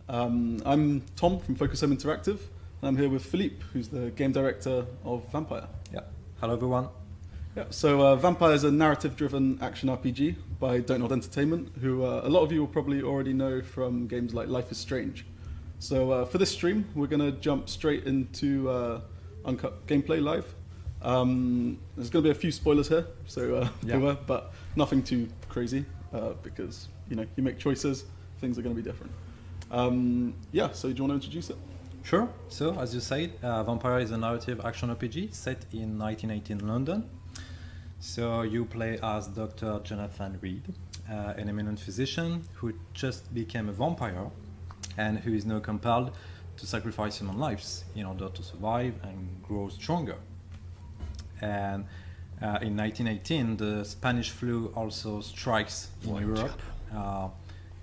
I'm Tom from Focus Home Interactive, and I'm here with Philippe, who's the game director of Vampyr. Yeah. Hello, everyone. Yeah, so Vampyr is a narrative-driven action RPG by Dontnod Entertainment, who a lot of you will probably already know from games like Life is Strange. So for this stream, we're going to jump straight into uncut gameplay live. There's going to be a few spoilers here, so beware, but nothing too crazy because you make choices, things are going to be different. So do you want to introduce it? Sure. So, as you said, Vampyr is a narrative action RPG set in 1918 London. So you play as Dr. Jonathan Reed, an eminent physician who just became a vampire and who is now compelled to sacrifice human lives in order to survive and grow stronger. And in 1918, the Spanish flu also strikes in Europe,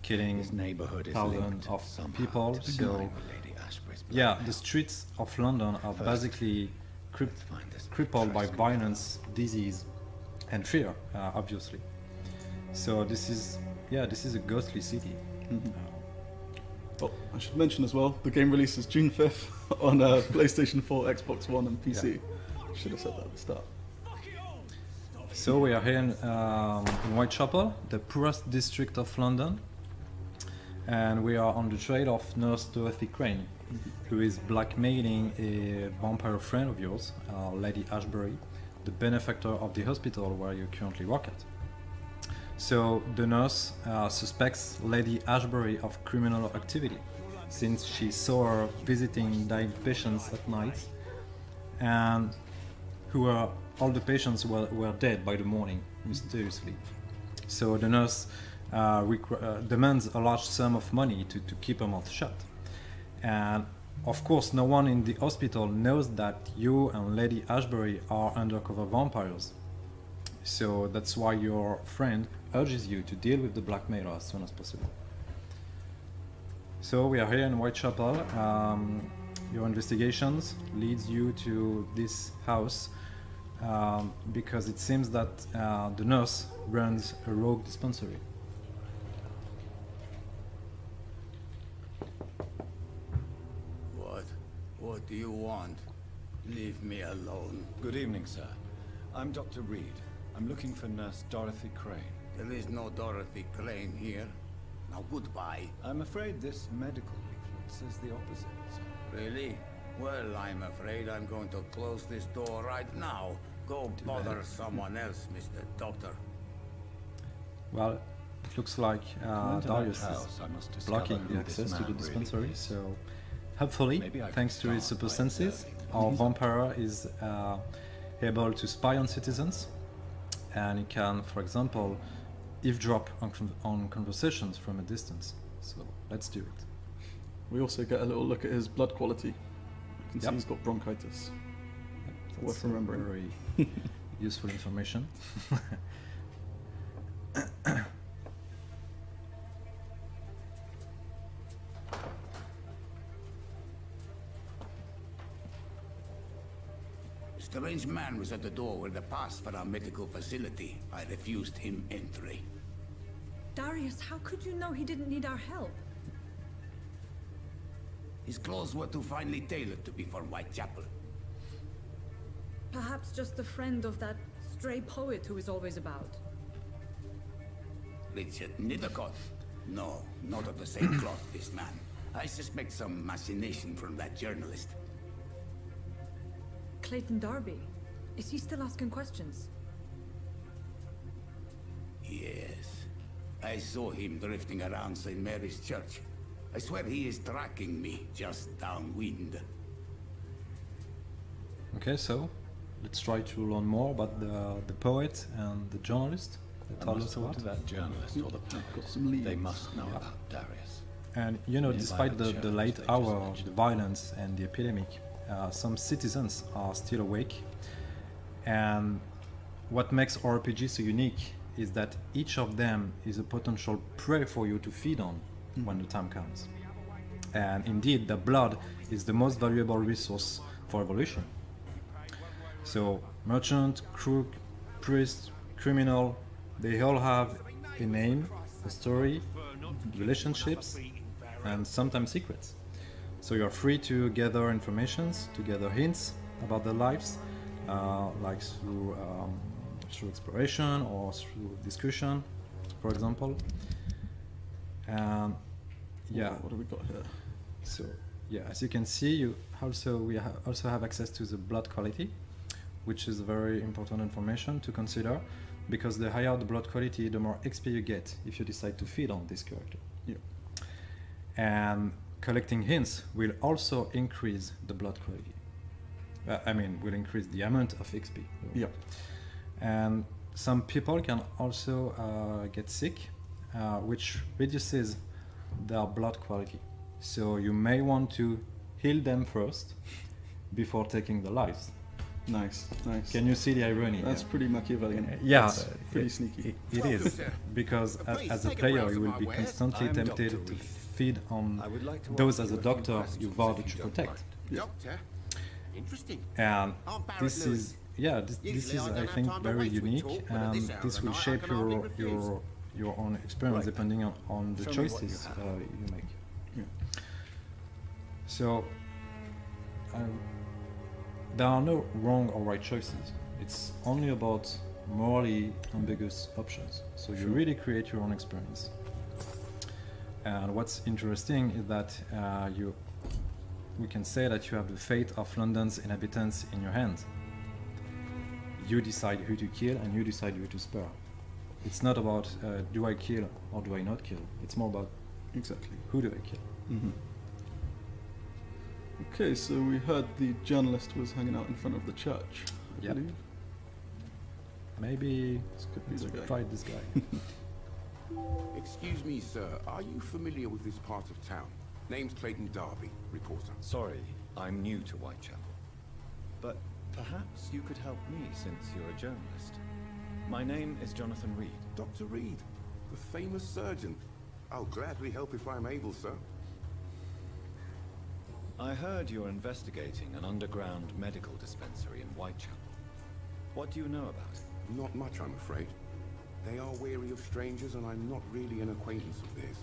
killing thousands of people. So, the streets of London are basically crippled by violence, disease, and fear, obviously. So this is a ghostly city. Mm-hmm. Well, I should mention as well, the game releases June 5th on PlayStation 4, Xbox One, and PC. Should have said that at the start. So we are here in Whitechapel, the poorest district of London, and we are on the trail of Nurse Dorothy Crane, who is blackmailing a vampire friend of yours, Lady Ashbury, the benefactor of the hospital where you currently work at. So the nurse suspects Lady Ashbury of criminal activity, since she saw her visiting dying patients at night, and all the patients were dead by the morning, mysteriously. So the nurse demands a large sum of money to keep her mouth shut. And of course, no one in the hospital knows that you and Lady Ashbury are undercover vampires. So that's why your friend urges you to deal with the blackmailer as soon as possible. So we are here in Whitechapel. Your investigations leads you to this house because it seems that the nurse runs a rogue dispensary. What do you want? Leave me alone. Good evening, sir. I'm Dr. Reed. I'm looking for Nurse Dorothy Crane. There is no Dorothy Crane here. Now goodbye. I'm afraid this medical leaflet says the opposite, sir. Really? Well, I'm afraid I'm going to close this door right now. Go bother someone else, Mr. Doctor. Well, it looks like Darius is blocking the access to the dispensary, so hopefully, thanks to his super senses, our vampire is able to spy on citizens, and he can, for example, eavesdrop on conversations from a distance. So let's do it. We also get a little look at his blood quality. You can see he's got bronchitis. That's worth remembering. Very useful information. A strange man was at the door with a pass for our medical facility. I refused him entry. Darius, how could you know he didn't need our help? His clothes were too finely tailored to be for Whitechapel. Perhaps just a friend of that stray poet who is always about. Richard Nithercott? No, not of the same cloth, this man. I suspect some machination from that journalist. Clayton Darby. Is he still asking questions? Yes. I saw him drifting around St. Mary's Church. I swear he is tracking me just downwind. Okay, so let's try to learn more about the poet and the journalist. Tell us about that journalist or the poet. They must know about Darius. And despite the late hour, the violence and the epidemic, some citizens are still awake. And what makes RPG so unique is that each of them is a potential prey for you to feed on when the time comes. And indeed, the blood is the most valuable resource for evolution. So, merchant, crook, priest, criminal, they all have a name, a story, relationships, and sometimes secrets. So you're free to gather informations, to gather hints about their lives, like through exploration or through discussion, for example. Yeah. What do we got here? So yeah, as you can see, we also have access to the blood quality, which is very important information to consider, because the higher the blood quality, the more XP you get if you decide to feed on this character. Yeah. And collecting hints will also increase the blood quality. Will increase the amount of XP. Yeah. And some people can also get sick, which reduces their blood quality. So you may want to heal them first before taking their lives. Nice. Can you see the irony? That's pretty Machiavellian. Yeah, That's pretty sneaky. It is, because as a player you will be constantly I'm tempted Dr. to Reed. feed on I would like to those ask as a you a few doctor questions you if vowed you to don't protect. mind. Doctor? Interesting. And I'm Barrett this Lewis. is this Usually is I don't I have think time to very waste with unique, talk, but at this and hour this of will the night, shape I can hardly refuse. your own experience Right. depending on the Show me what choices you have. you make. Yeah. So there are no wrong or right choices. It's only about morally ambiguous options. So you really create your own experience. And what's interesting is that we can say that you have the fate of London's inhabitants in your hands. You decide who to kill and you decide who to spare. It's not about do I kill or do I not kill. It's more about Exactly. who do I kill. Mm-hmm. Okay, so we heard the journalist was hanging out in front of the church, I Yep. believe. Maybe This could be let's the guy. try this guy. Excuse me, sir. Are you familiar with this part of town? Name's Clayton Darby, reporter. Sorry, I'm new to Whitechapel. But perhaps you could help me since you're a journalist. My name is Jonathan Reed. Dr. Reed, the famous surgeon. I'll gladly help if I'm able, sir. I heard you're investigating an underground medical dispensary in Whitechapel. What do you know about it? Not much, I'm afraid. They are wary of strangers, and I'm not really an acquaintance of theirs.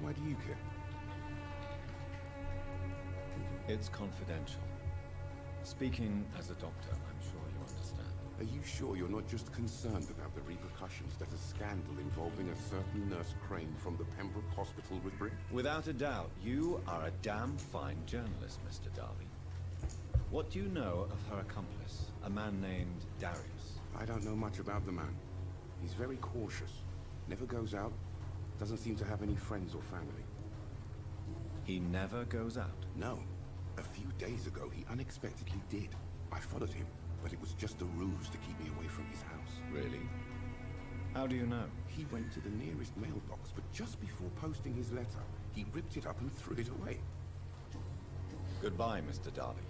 Why do you care? It's confidential. Speaking as a doctor, I'm sure you understand. Are you sure you're not just concerned about the repercussions that a scandal involving a certain Nurse Crane from the Pembroke Hospital would bring? Without a doubt, you are a damn fine journalist, Mr. Darby. What do you know of her accomplice, a man named Darius? I don't know much about the man. He's very cautious. Never goes out. Doesn't seem to have any friends or family. He never goes out. No. A few days ago, he unexpectedly did. I followed him, but it was just a ruse to keep me away from his house. Really? How do you know? He went to the nearest mailbox, but just before posting his letter, he ripped it up and threw it away. Goodbye, Mr. Darby.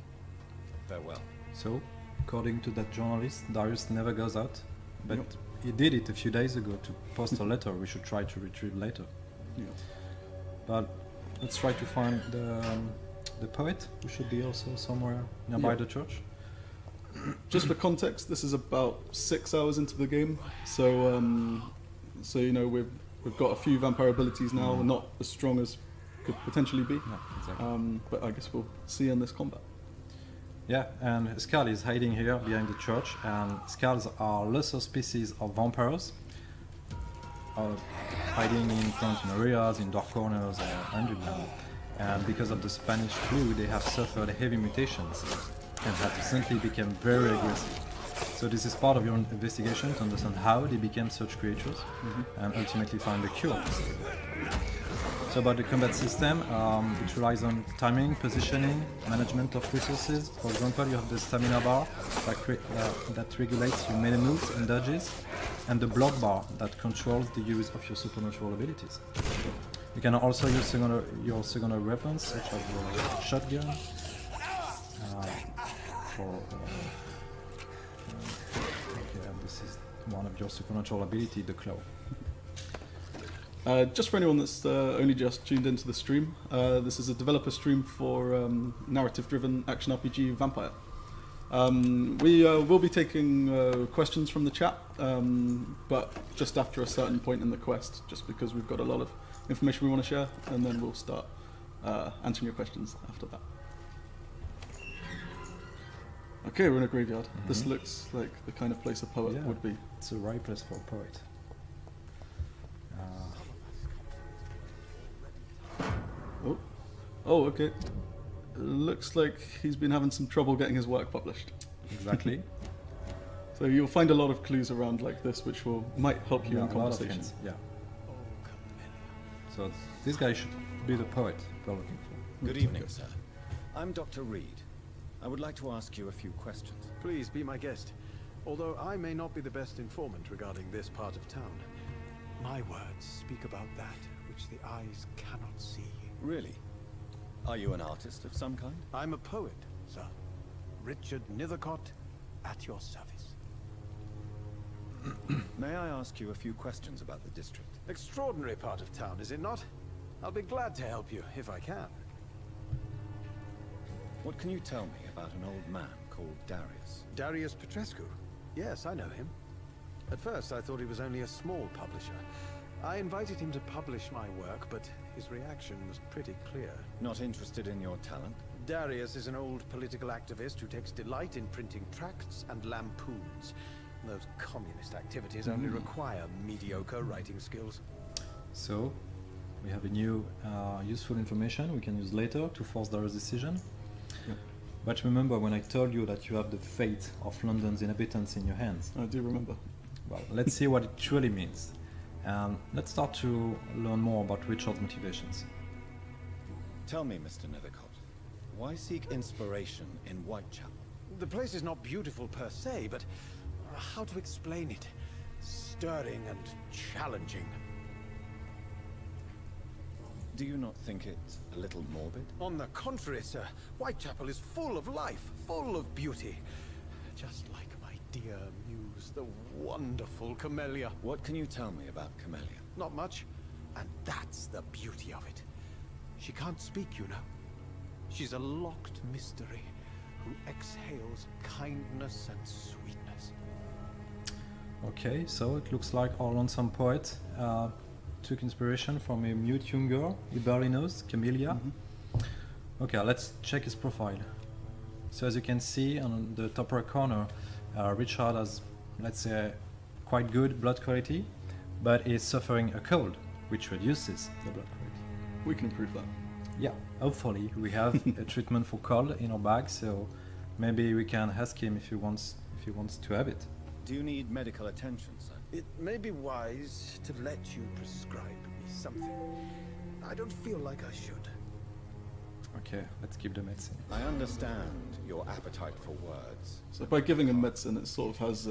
Farewell. So, according to that journalist, Darius never goes out, but Yep. he did it a few days ago to post a letter we should try to retrieve later. Yeah. But let's try to find the poet, who should be also somewhere nearby Yeah. the church. Just for context, this is about 6 hours into the game, so you know we've got a few vampire abilities now, not as strong as could potentially be, Yeah, exactly. but I guess we'll see in this combat. Yeah, and Skull is hiding here behind the church, and skulls are lesser species of vampires, hiding in fountain areas, in dark corners, or underground. And because of the Spanish flu, they have suffered heavy mutations and have recently become very aggressive. So this is part of your investigation to understand how they became such creatures and ultimately find a cure. So about the combat system, it relies on timing, positioning, management of resources. For example, you have the stamina bar that regulates your melee moves and dodges, and the block bar that controls the use of your supernatural abilities. You can also use your secondary weapons, such as the shotgun, okay, and this is one of your supernatural ability, the claw. Just for anyone that's only just tuned into the stream, this is a developer stream for narrative-driven action RPG Vampyr. We will be taking questions from the chat, but just after a certain point in the quest, just because we've got a lot of information we want to share, and then we'll start answering your questions after that. Okay, we're in a graveyard. This looks like the kind of place a poet Yeah. would be. It's the right place for a poet. Oh, okay. Looks like he's been having some trouble getting his work published. Exactly. So you'll find a lot of clues around like this, which might help you Yeah, in a lot of conversation. hints. Yeah. So this guy should be the poet we're looking for. Good evening, sir. I'm Dr. Reed. I would like to ask you a few questions. Please be my guest. Although I may not be the best informant regarding this part of town, my words speak about that which the eyes cannot see. Really? Are you an artist of some kind? I'm a poet, sir. Richard Nethercott, at your service. May I ask you a few questions about the district? Extraordinary part of town, is it not? I'll be glad to help you, if I can. What can you tell me about an old man called Darius? Darius Petrescu. Yes, I know him. At first, I thought he was only a small publisher. I invited him to publish my work, but his reaction was pretty clear. Not interested in your talent? Darius is an old political activist who takes delight in printing tracts and lampoons. Those communist activities only require mediocre writing skills. So we have a new useful information we can use later to force their decision. Yeah. But remember when I told you that you have the fate of London's inhabitants in your hands. I do remember. Well, let's see what it truly means. Let's start to learn more about Richard's motivations. Tell me, Mr. Nethercott, why seek inspiration in Whitechapel? The place is not beautiful per se, but how to explain it? Stirring and challenging. Do you not think it a little morbid? On the contrary, sir, Whitechapel is full of life, full of beauty. Just like my dear muse, the wonderful Camellia. What can you tell me about Camellia? Not much, and that's the beauty of it. She can't speak, you know. She's a locked mystery who exhales kindness and sweetness. Okay, so it looks like our lonesome poet took inspiration from a mute young girl he barely knows, Camellia. Okay, let's check his profile. So as you can see on the top right corner, Richard has, let's say, quite good blood quality, but is suffering a cold, which reduces the blood quality. We can improve that. Yeah, hopefully we have a treatment for cold in our bag, so maybe we can ask him if he wants to have it. Do you need medical attention, sir? It may be wise to let you prescribe me something. I don't feel like I should. Okay, let's keep the medicine. I understand your appetite for words. So by giving him medicine, it sort of has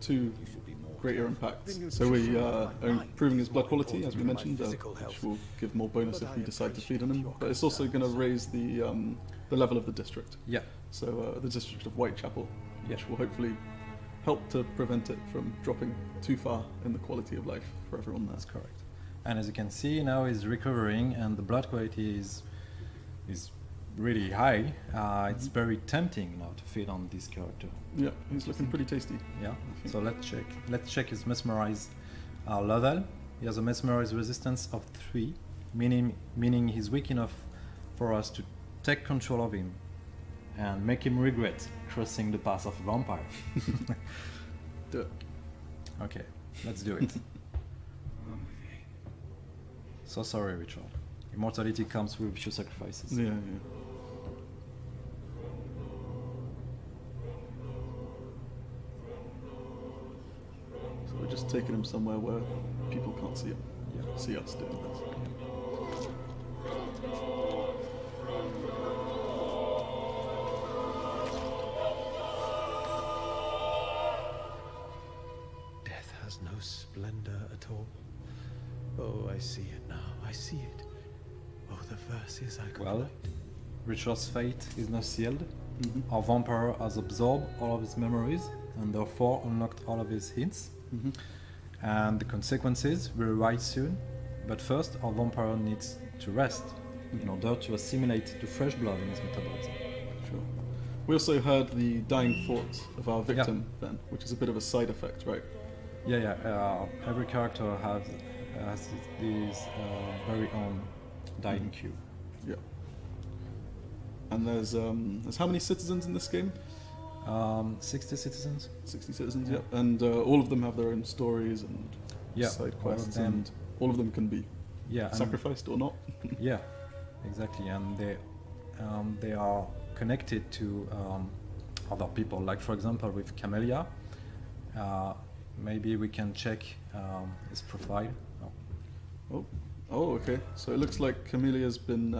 two You should be more greater impacts. So we are improving his blood quality, as we mentioned, which will give more bonus if we decide to feed on him. But it's also going to raise the level of the district. Yeah, So the district of Whitechapel, Yeah. which will hopefully help to prevent it from dropping too far in the quality of life for everyone there. that's correct. And as you can see, now he's recovering, and the blood quality is really high. It's very tempting now to feed on this character. Yeah, he's looking pretty tasty. Yeah. So let's check his mesmerize level. He has a mesmerize resistance of 3, meaning he's weak enough for us to take control of him and make him regret crossing the path of a vampire. Do it. Okay, let's do it. So sorry, Richard. Immortality comes with few sacrifices. Yeah, yeah. So we're just taking him somewhere where people can't see him. Yeah. See us doing this. Death has no splendor at all. Oh, I see it now. I see it. Oh, the verses I could Well, write. Richard's fate is now sealed. Our vampire has absorbed all of his memories and therefore unlocked all of his hints. And the consequences will arise soon. But first, our vampire needs to rest in order to assimilate the fresh blood in his metabolism. Sure. We also heard the dying thoughts of our victim then, which is a bit of a side effect, right? Yeah. Every character has this very own dining queue. Yeah. And there's how many citizens in this game? 60 citizens. 60 citizens, Yeah. yeah. And all of them have their own stories and Yeah, side all of quests, them. and all of them can be Yeah, and sacrificed or not. yeah, exactly, and they are connected to other people. Like for example, with Camellia, maybe we can check his profile. Oh. Oh, okay. So it looks like Camelia's been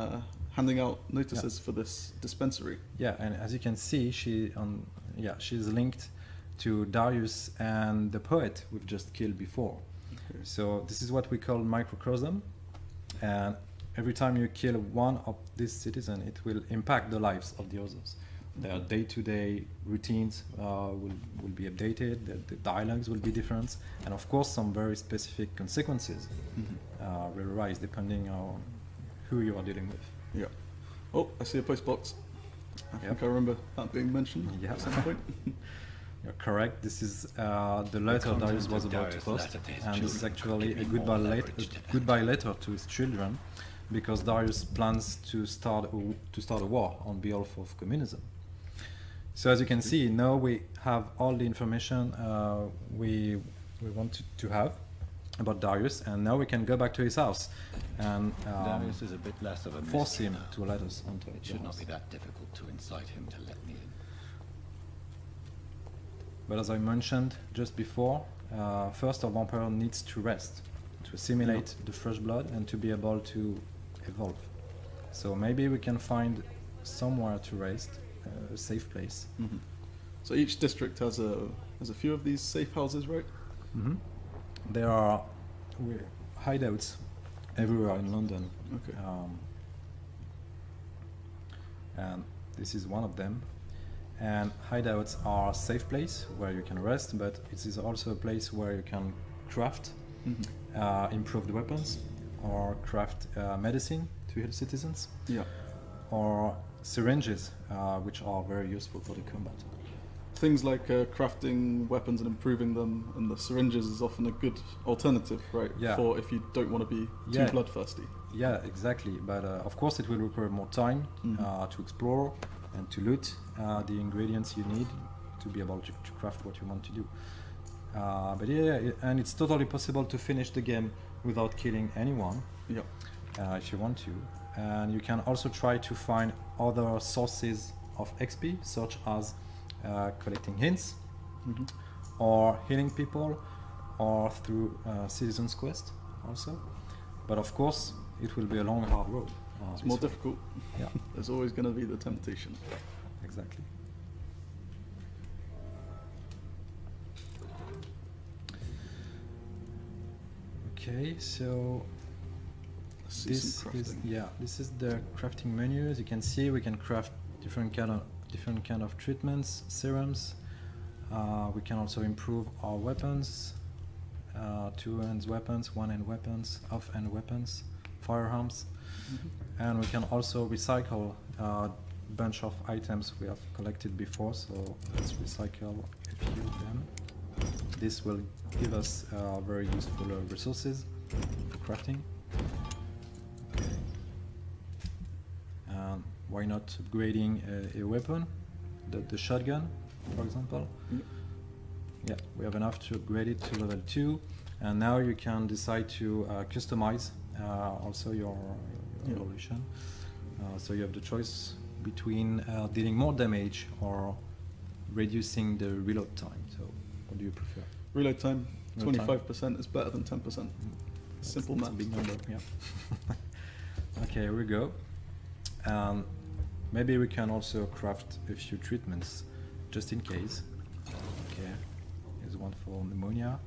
handing out notices for this dispensary. Yeah, and as you can see, she's linked to Darius and the poet we've just killed before. Okay. So this is what we call microcosm, and every time you kill one of these citizens, it will impact the lives of the others. Their day-to-day routines will be updated, the dialogues will be different, and of course some very specific consequences will arise depending on who you are dealing with. Yeah. Oh, I see a post box. I think I remember that being mentioned Yeah. at some point. You're correct. This is the letter Darius was about to post, and this is actually a goodbye letter to his children, because Darius plans to start a war on behalf of communism. So as you can see, now we have all the information we wanted to have about Darius, and now we can go back to his house and Darius is a bit less of a force mystery him now. to let us onto It the should not house. be that difficult to incite him to let me in. But as I mentioned just before, first a vampire needs to rest, to assimilate the fresh blood and to be able to evolve. So maybe we can find somewhere to rest, a safe place. Mhm. So each district has a few of these safe houses, right? There are hideouts everywhere in London. Okay. And this is one of them. And hideouts are a safe place where you can rest, but it is also a place where you can craft improved weapons, or craft medicine to heal citizens, Yeah. or syringes, which are very useful for the combat. Things like crafting weapons and improving them, and the syringes is often a good alternative, right? Yeah. For if you don't want to be too Yeah. bloodthirsty. Yeah, exactly. But of course, it will require more time to explore and to loot the ingredients you need to be able to craft what you want to do. But and it's totally possible to finish the game without killing anyone Yeah. if you want to. And you can also try to find other sources of XP, such as collecting hints, or healing people, or through Citizen's Quest also. But of course, it will be a long, hard road. It's more difficult. Yeah, There's always going to be the temptation. exactly. Okay, so Let's see this some is crafting. this is the crafting menu. As you can see, we can craft different kind of treatments, serums. We can also improve our weapons, two-hand weapons, one-hand weapons, off-hand weapons, firearms, and we can also recycle a bunch of items we have collected before. So let's recycle a few of them. This will give us very useful resources for crafting. Okay. Why not upgrading a weapon, the shotgun, for example? Yeah, we have enough to upgrade it to level 2, and now you can decide to customize also your evolution. So you have the choice between dealing more damage or reducing the reload time. So what do you prefer? Reload time, Reload time. 25% is better than 10%. Simple That's a math. big number, yeah. Okay, here we go. Maybe we can also craft a few treatments, just in case. Okay, here's one for pneumonia.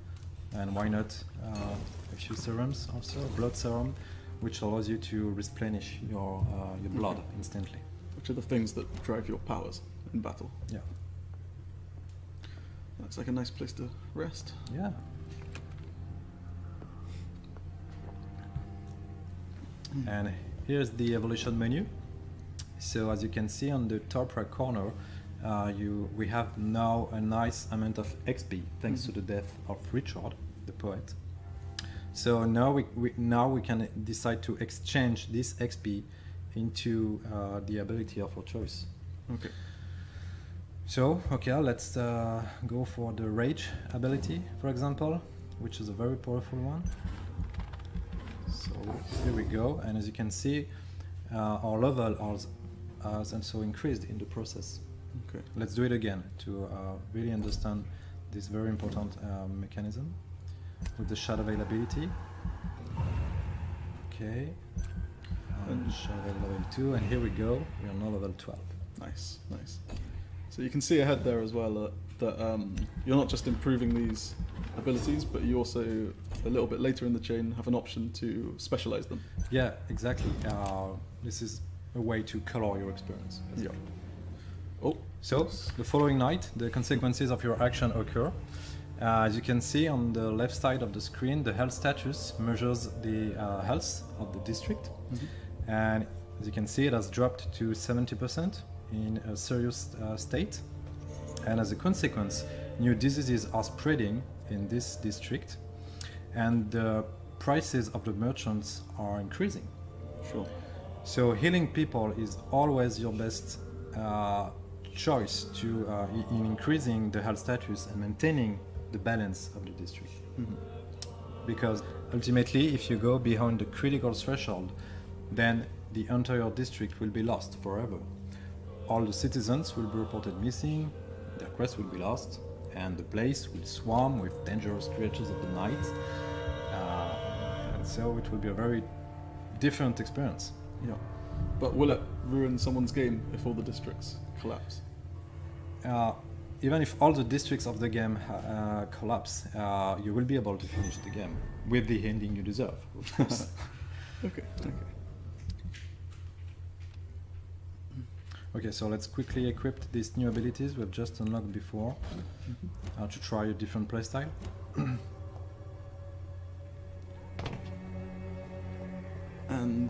And why not a few serums also, blood serum, which allows you to replenish your blood instantly. Which are the things that drive your powers in battle. Yeah. That's like a nice place to rest. Yeah. And here's the evolution menu. So as you can see on the top right corner, we have now a nice amount of XP thanks to the death of Richard, the poet. So now we can decide to exchange this XP into the ability of our choice. Okay. So, okay, let's go for the Rage ability, for example, which is a very powerful one. So here we go, and as you can see, our level has also increased in the process. Okay. Let's do it again to really understand this very important mechanism with the Shadow Veil ability. Okay, and Shadow Veil level 2, and here we go, we are now level 12. Nice, nice. So you can see ahead there as well that you're not just improving these abilities, but you also, a little bit later in the chain, have an option to specialize them. Yeah, exactly. This is a way to color your experience. Yeah. Oh, So, the following night, the consequences of your action occur. As you can see on the left side of the screen, the health status measures the health of the district. And as you can see, it has dropped to 70% in a serious state. And as a consequence, new diseases are spreading in this district, and the prices of the merchants are increasing. sure. So healing people is always your best choice to in increasing the health status and maintaining the balance of the district. Because ultimately, if you go beyond the critical threshold, then the entire district will be lost forever. All the citizens will be reported missing, their quests will be lost, and the place will swarm with dangerous creatures of the night. And so it will be a very different experience. Yeah. But will it ruin someone's game if all the districts collapse? Even if all the districts of the game collapse, you will be able to finish the game with the ending you deserve, of course. Okay, okay. Okay, so let's quickly equip these new abilities we've just unlocked before to try a different playstyle. And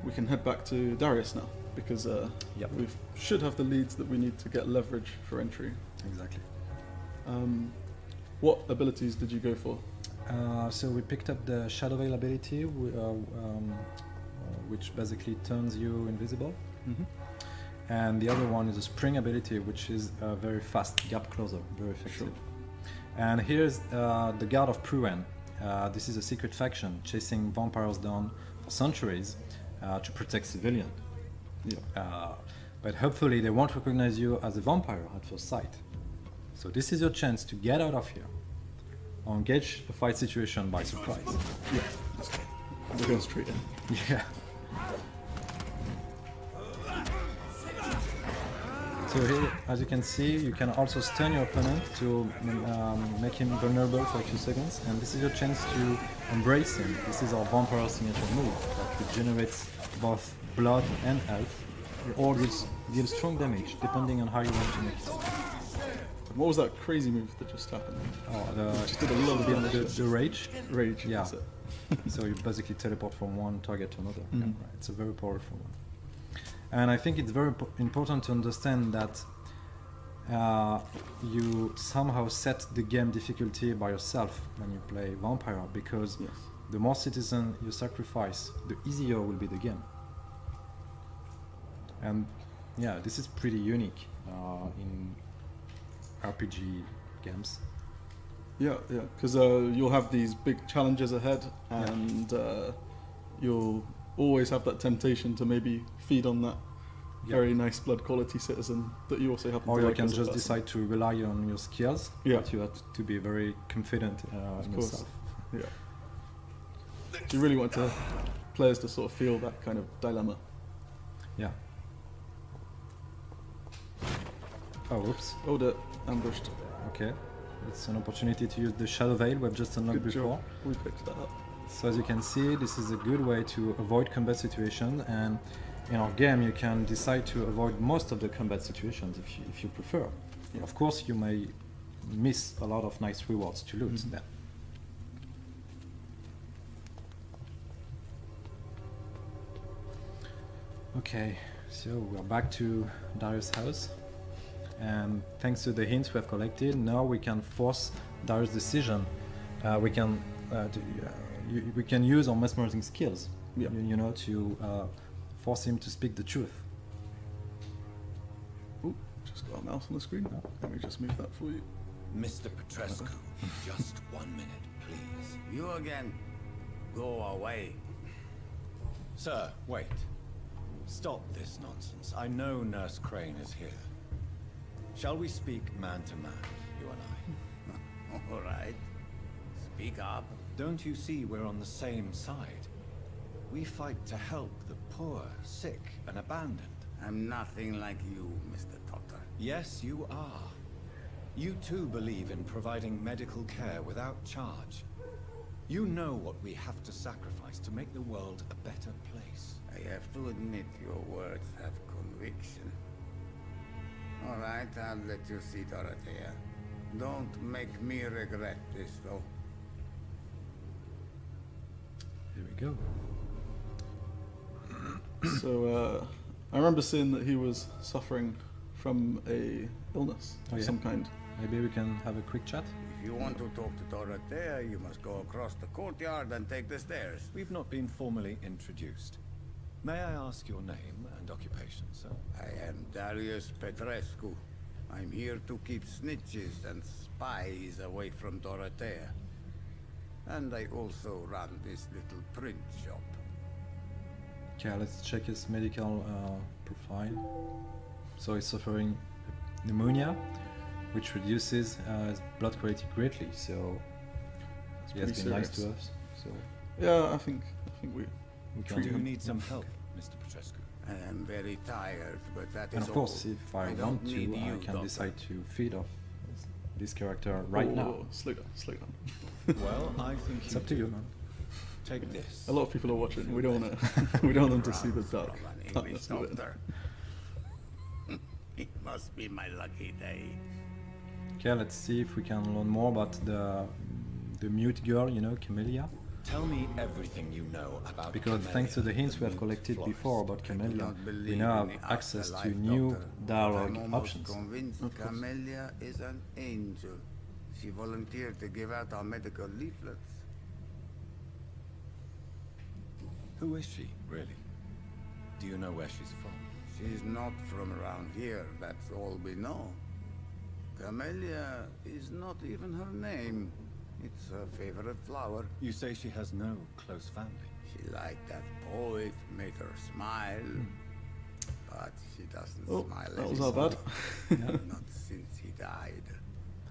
we can head back to Darius now, because Yep. we should have the leads that we need to get leverage for entry. Exactly. What abilities did you go for? So we picked up the Shadow Veil ability, which basically turns you invisible. And the other one is a Spring ability, which is a very fast gap closer, very effective. Sure. And here's the Guard of Pruan. This is a secret faction chasing vampires down for centuries to protect civilians. Yeah. But hopefully they won't recognize you as a vampire at first sight. So this is your chance to get out of here or engage the fight situation by surprise. Yeah. We're going straight in. Yeah. So here, as you can see, you can also stun your opponent to make him vulnerable for a few seconds, and this is your chance to embrace him. This is our vampire signature move that regenerates both blood and health, or deals strong damage depending on how you want to make it. What was that crazy move that just happened? Oh, Just did a little bit of the rage. rage. Yeah. That's it. So you basically teleport from one target to another. Mhm. Yeah, right. It's a very powerful one. And I think it's very important to understand that you somehow set the game difficulty by yourself when you play Vampire, because Yes. the more citizen you sacrifice, the easier will be the game. And yeah, this is pretty unique in RPG games. Yeah, yeah, because you'll have these big challenges ahead, and you'll always have that temptation to maybe feed on that very nice blood quality citizen that you also happen Or to you like can as a just person. decide to rely on your skills, Yeah. but you have to be very confident in course. yourself. Yeah. So you really want players to sort of feel that kind of dilemma. Yeah. Oh, oops. Oh, they're ambushed. Okay. It's an opportunity to use the Shadow Veil we've just unlocked Good before. job. We picked that up. So as you can see, this is a good way to avoid combat situations, and in our game you can decide to avoid most of the combat situations if you prefer. Yeah. Of course, you may miss a lot of nice rewards to loot then. Okay, so we're back to Darius' house, and thanks to the hints we have collected, now we can force Darius' decision. We can we can use our mesmerizing skills, Yeah. you know, to force him to speak the truth. Ooh, just got a mouse on the screen. Let me just move that for you. Mr. Petrescu, just 1 minute, please. You again. Go away. Sir, wait. Stop this nonsense. I know Nurse Crane is here. Shall we speak man to man, you and I? All right. Speak up. Don't you see we're on the same side? We fight to help the poor, sick, and abandoned. I'm nothing like you, Mr. Doctor. Yes, you are. You too believe in providing medical care without charge. You know what we have to sacrifice to make the world a better place. I have to admit your words have conviction. All right, I'll let you see Dorothea. Don't make me regret this, though. Here we go. So I remember seeing that he was suffering from a illness Oh, of yeah? some kind. Maybe we can have a quick chat. If you want to talk to Dorothea, you must go across the courtyard and take the stairs. We've not been formally introduced. May I ask your name and occupation, sir? I am Darius Petrescu. I'm here to keep snitches and spies away from Dorothea. And I also run this little print shop. Okay, let's check his medical profile. So he's suffering pneumonia, which reduces his blood quality greatly. So he has pretty been nice to serious. us. So Yeah, I think we we Treat Do can. you need some help, Mr. Petrescu? I am very tired, but that is And of course, all. if I don't want to, need I you, can Doctor. decide to feed off this character right now. Oh, slow down, slow down. Well, I think It's up to you, man. Take this. A lot of people are watching. We don't want to. We don't want them to see the From dark. an English darkness of it. doctor. It must be my lucky day. Okay, let's see if we can learn more about the mute girl, you know, Camellia. Tell me everything you know about Because thanks to the hints we have mute collected florist. before about I do Camellia, not we believe now in have the access to afterlife, new Doctor, but dialogue I'm almost options. convinced Of course. Camellia is an angel. She volunteered to give out our medical leaflets. Who is she, really? Do you know where she's from? She's not from around here, that's all we know. Camellia is not even her name. It's her favorite flower. You say she has no close family. She liked that poet, made her smile. But she doesn't Oh, smile that was anymore. our bad. Not since he died.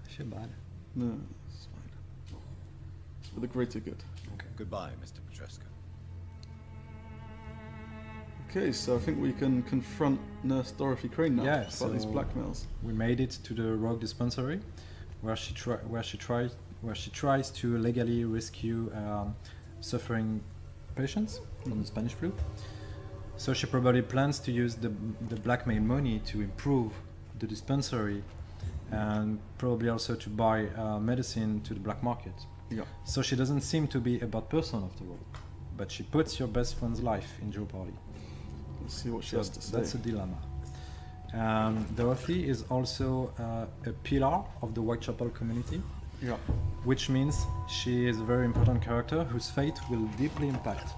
Feel bad. No, it's fine. It's for the greater good. Goodbye, Mr. Petrescu. Okay, so I think we can confront Nurse Dorothy Crane now Yeah, about these so- blackmails. We made it to the rogue dispensary, where she tries to legally rescue suffering patients from the Spanish flu. So she probably plans to use the blackmail money to improve the dispensary, and probably also to buy medicine to the black market. Yeah. So she doesn't seem to be a bad person after all, but she puts your best friend's life in jeopardy. Let's see what she So has to say. that's a dilemma. Dorothy is also a pillar of the Whitechapel community, Yeah. which means she is a very important character whose fate will deeply impact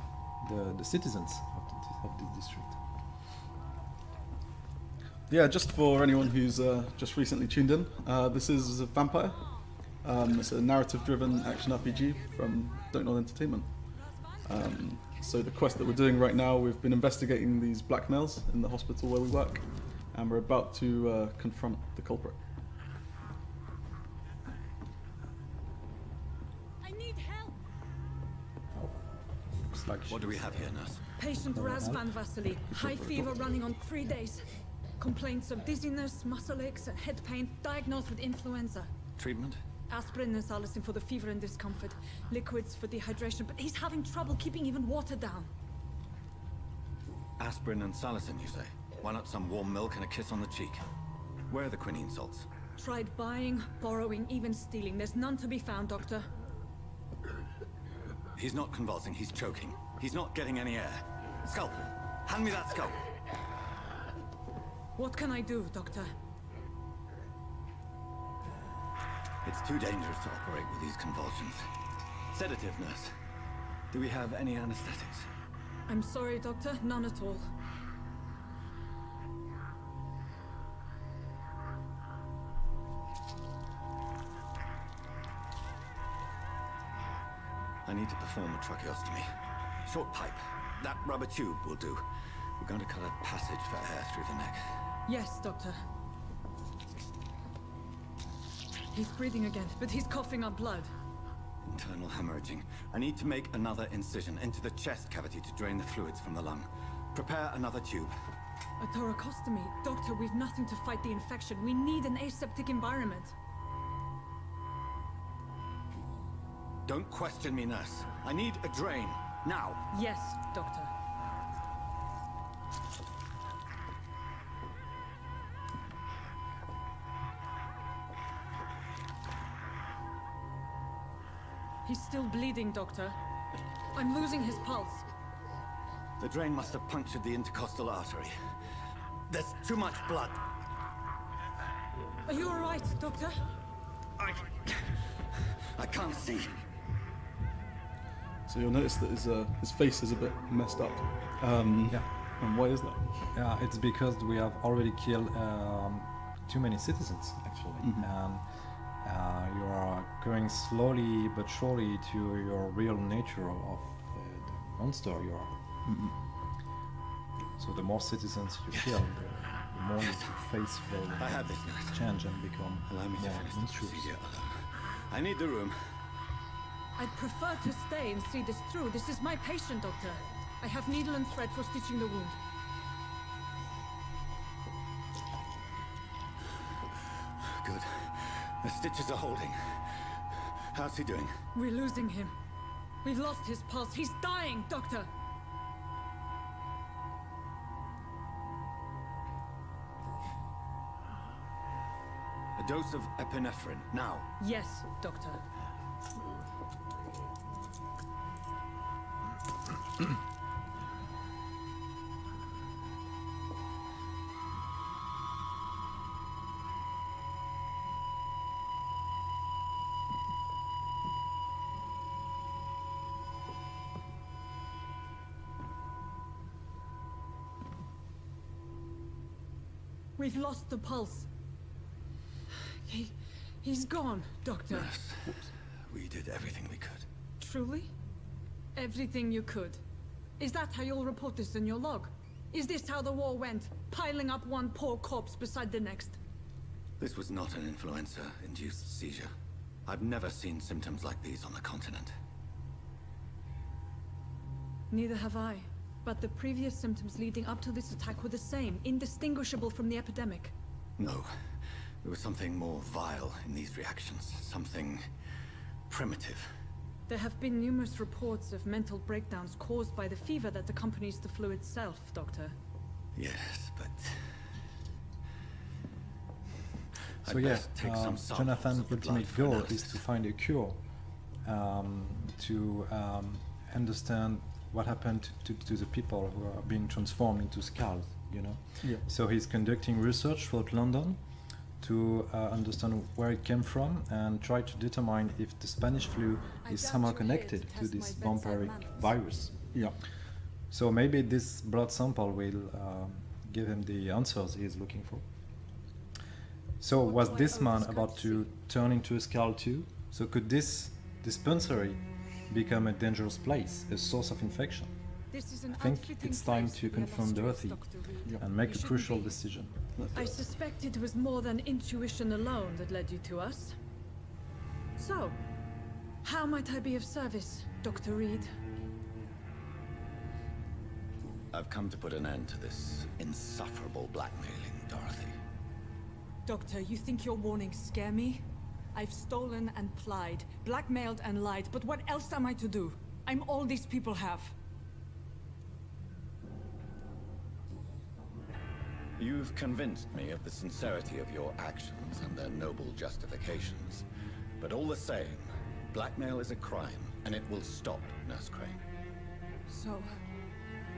the citizens of this district. Yeah, just for anyone who's just recently tuned in, this is a Vampyr. It's a narrative-driven action RPG from Dontnod Entertainment. So the quest that we're doing right now, we've been investigating these blackmails in the hospital where we work, and we're about to confront the culprit. I need help. Looks like What do we have here, nurse? Patient Razvan Vasily. High fever running on 3 days. Complaints of dizziness, muscle aches, and head pain. Diagnosed with influenza. Treatment? Aspirin and salicin for the fever and discomfort. Liquids for dehydration, but he's having trouble keeping even water down. Aspirin and salicin, you say? Why not some warm milk and a kiss on the cheek? Where are the quinine salts? Tried buying, borrowing, even stealing. There's none to be found, Doctor. He's not convulsing, he's choking. He's not getting any air. Scalpel! Hand me that scalpel! What can I do, Doctor? It's too dangerous to operate with these convulsions. Sedative, nurse. Do we have any anesthetics? I'm sorry, Doctor, none at all. I need to perform a tracheostomy. Short pipe. That rubber tube will do. We're going to cut a passage for air through the neck. Yes, Doctor. He's breathing again, but he's coughing up blood. Internal hemorrhaging. I need to make another incision into the chest cavity to drain the fluids from the lung. Prepare another tube. A thoracostomy. Doctor, we've nothing to fight the infection. We need an aseptic environment. Don't question me, nurse. I need a drain. Now. Yes, Doctor. He's still bleeding, Doctor. I'm losing his pulse. The drain must have punctured the intercostal artery. There's too much blood. Are you all right, Doctor? I can't see. So you'll notice that his face is a bit messed up. Yeah. And why is that? It's because we have already killed too many citizens, actually. And you are going slowly but surely to your real nature of the monster you are. So the more citizens you kill, the more your face will I have this, nurse. change and become Allow me to more finish the monstrous. procedure alone. I need the room. I'd prefer to stay and see this through. This is my patient, Doctor. I have needle and thread for stitching the wound. Good. The stitches are holding. How's he doing? We're losing him. We've lost his pulse. He's dying, Doctor! A dose of epinephrine, now. Yes, Doctor. We've lost the pulse. He's gone, Doctor. Nurse, we did everything we could. Truly? Everything you could. Is that how you'll report this in your log? Is this how the war went? Piling up one poor corpse beside the next? This was not an influenza-induced seizure. I've never seen symptoms like these on the continent. Neither have I. But the previous symptoms leading up to this attack were the same, indistinguishable from the epidemic. No. There was something more vile in these reactions. Something primitive. There have been numerous reports of mental breakdowns caused by the fever that accompanies the flu itself, Doctor. Yes, but... So I'd yeah, best take some samples Jonathan's of the blood ultimate for goal analysis. is to find a cure, to understand what happened to the people who are being transformed into skulls, you know? Yeah. So he's conducting research throughout London to understand where it came from and try to determine if the Spanish flu I is doubt somehow you're here connected to to test this my bedside vampiric manners. virus. Yeah. So maybe this blood sample will give him the answers he is looking for. So What was do I this owe man this about to courtesy? turn into a skull too? So could this dispensary become a dangerous place, a source of infection? This is an I think unfitting it's time place to we have confront us Dorothy Dr. Reed. and make You a shouldn't crucial be. decision. I suspect it was more than intuition alone that led you to us. So, how might I be of service, Dr. Reed? I've come to put an end to this insufferable blackmailing, Dorothy. Doctor, you think your warnings scare me? I've stolen and plied, blackmailed and lied, but what else am I to do? I'm all these people have. You've convinced me of the sincerity of your actions and their noble justifications. But all the same, blackmail is a crime, and it will stop, Nurse Crane. So,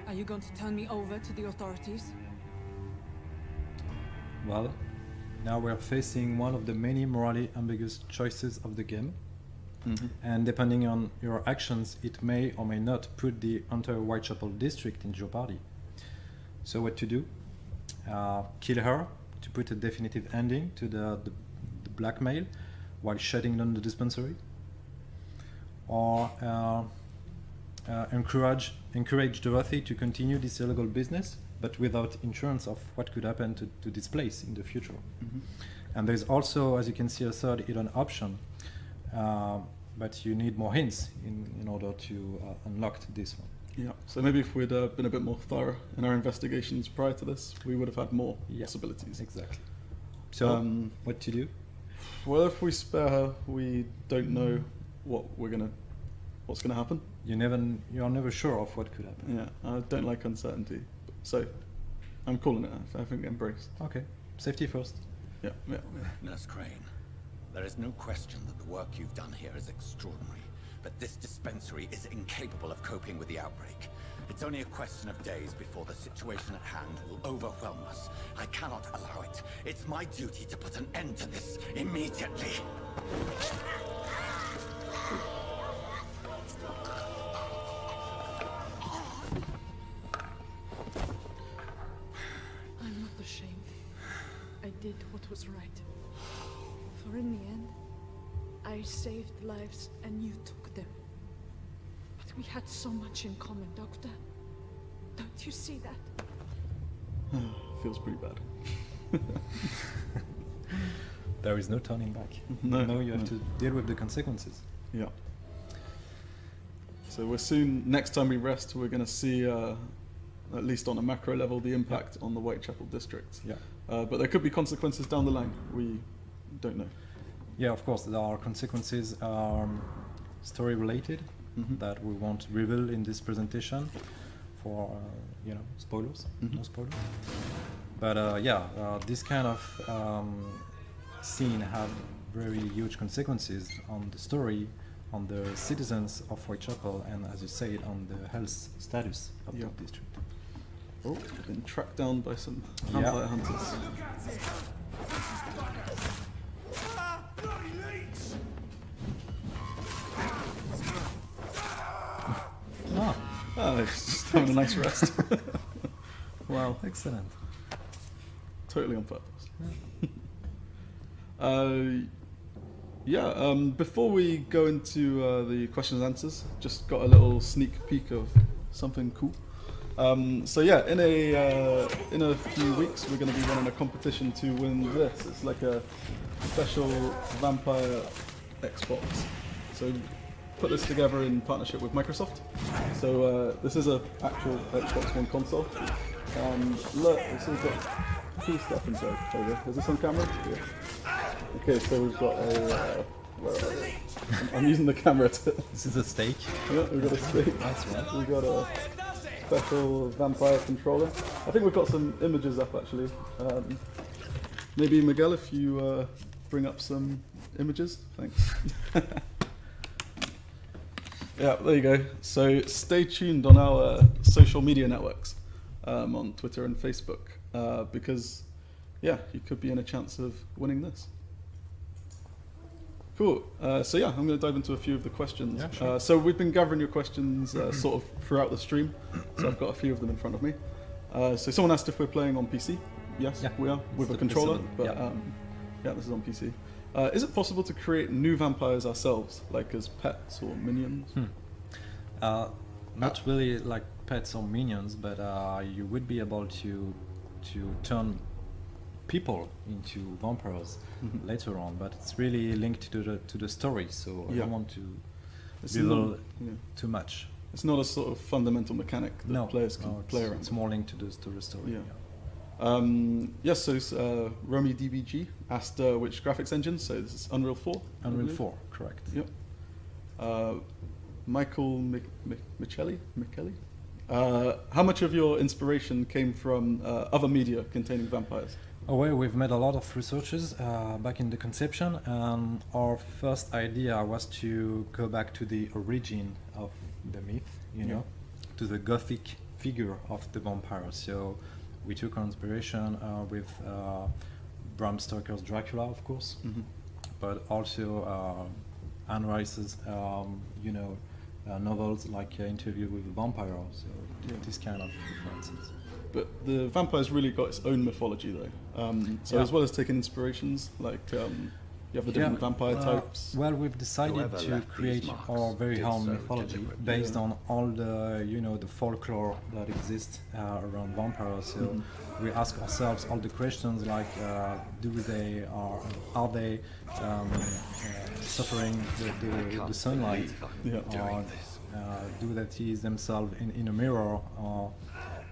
are you going to turn me over to the authorities? Well, now we're facing one of the many morally ambiguous choices of the game. and depending on your actions, it may or may not put the entire Whitechapel district in jeopardy. So what to do? Kill her to put a definitive ending to the blackmail while shutting down the dispensary, or encourage Dorothy to continue this illegal business, but without insurance of what could happen to this place in the future. And there's also, as you can see, a third hidden option, but you need more hints in order to unlock this one. Yeah, so maybe if we'd been a bit more thorough in our investigations prior to this, we would have had more possibilities. Exactly. So, what to do? Well, if we spare her, we don't know what's gonna happen. You're never sure of what could happen. Yeah, I don't like uncertainty, so I'm calling it. I think embrace. Okay, safety first. Yeah. Nurse Crane, there is no question that the work you've done here is extraordinary, but this dispensary is incapable of coping with the outbreak. It's only a question of days before the situation at hand will overwhelm us. I cannot allow it. It's my duty to put an end to this immediately. I'm not ashamed. I did what was right. For in the end, I saved lives and you took them. But we had so much in common, Doctor. Don't you see that? Feels pretty bad. There is no turning back. No, you have to deal with the consequences. Yeah. So next time we rest, we're going to see, at least on a macro level, the impact on the Whitechapel district. Yeah. But there could be consequences down the line. We don't know. Yeah, of course, there are consequences story related that we won't reveal in this presentation for spoilers, no spoilers. But this kind of scene have very huge consequences on the story, on the citizens of Whitechapel, and as you said, on the health status of the district. Oh, we've been tracked down by some vampire hunters. It's just having a nice rest. Wow. Excellent. Totally on purpose. Before we go into the questions and answers, just got a little sneak peek of something cool. In a few weeks we're going to be running a competition to win this. It's like a special Vampyr Xbox. So put this together in partnership with Microsoft. So this is an actual Xbox One console. Look, it's all got cool stuff inside. There we go. Is this on camera? Yeah. Okay, so we've got a... I'm using the camera to... This is a steak. Yeah, we've got a steak. Nice one. We've got a special Vampyr controller. I think we've got some images up actually. Maybe Miguel, if you bring up some images. Thanks. Yeah, there you go. So stay tuned on our social media networks, on Twitter and Facebook, because you could be in a chance of winning this. Cool. I'm going to dive into a few of the questions. Yeah, sure. So we've been gathering your questions sort of throughout the stream. So I've got a few of them in front of me. So someone asked if we're playing on PC. Yes, we are, with a controller. But this is on PC. Is it possible to create new vampires ourselves, like as pets or minions? Not really like pets or minions, but you would be able to turn people into vampires later on, but it's really linked to the story, so I don't want to reveal too much. It's not a sort of fundamental mechanic that players can play around. It's more linked to the story. So Romy DBG asked which graphics engine, so this is Unreal 4? Unreal 4, correct. Yep. Michael Michelli? How much of your inspiration came from other media containing vampires? We've made a lot of researches back in the conception, and our first idea was to go back to the origin of the myth, to the gothic figure of the vampire. So we took our inspiration with Bram Stoker's Dracula, of course, but also Anne Rice's, novels like Interview with a Vampire. So this kind of references. But the vampire's really got its own mythology, though. So as well as taking inspirations, like you have the different vampire types. Well, we've decided Whoever to left these create marks our very did own so mythology deliberately. based on all the, the folklore that exists around vampires. So we ask ourselves all the questions like, are they suffering the sunlight, or do they see themselves in a mirror, or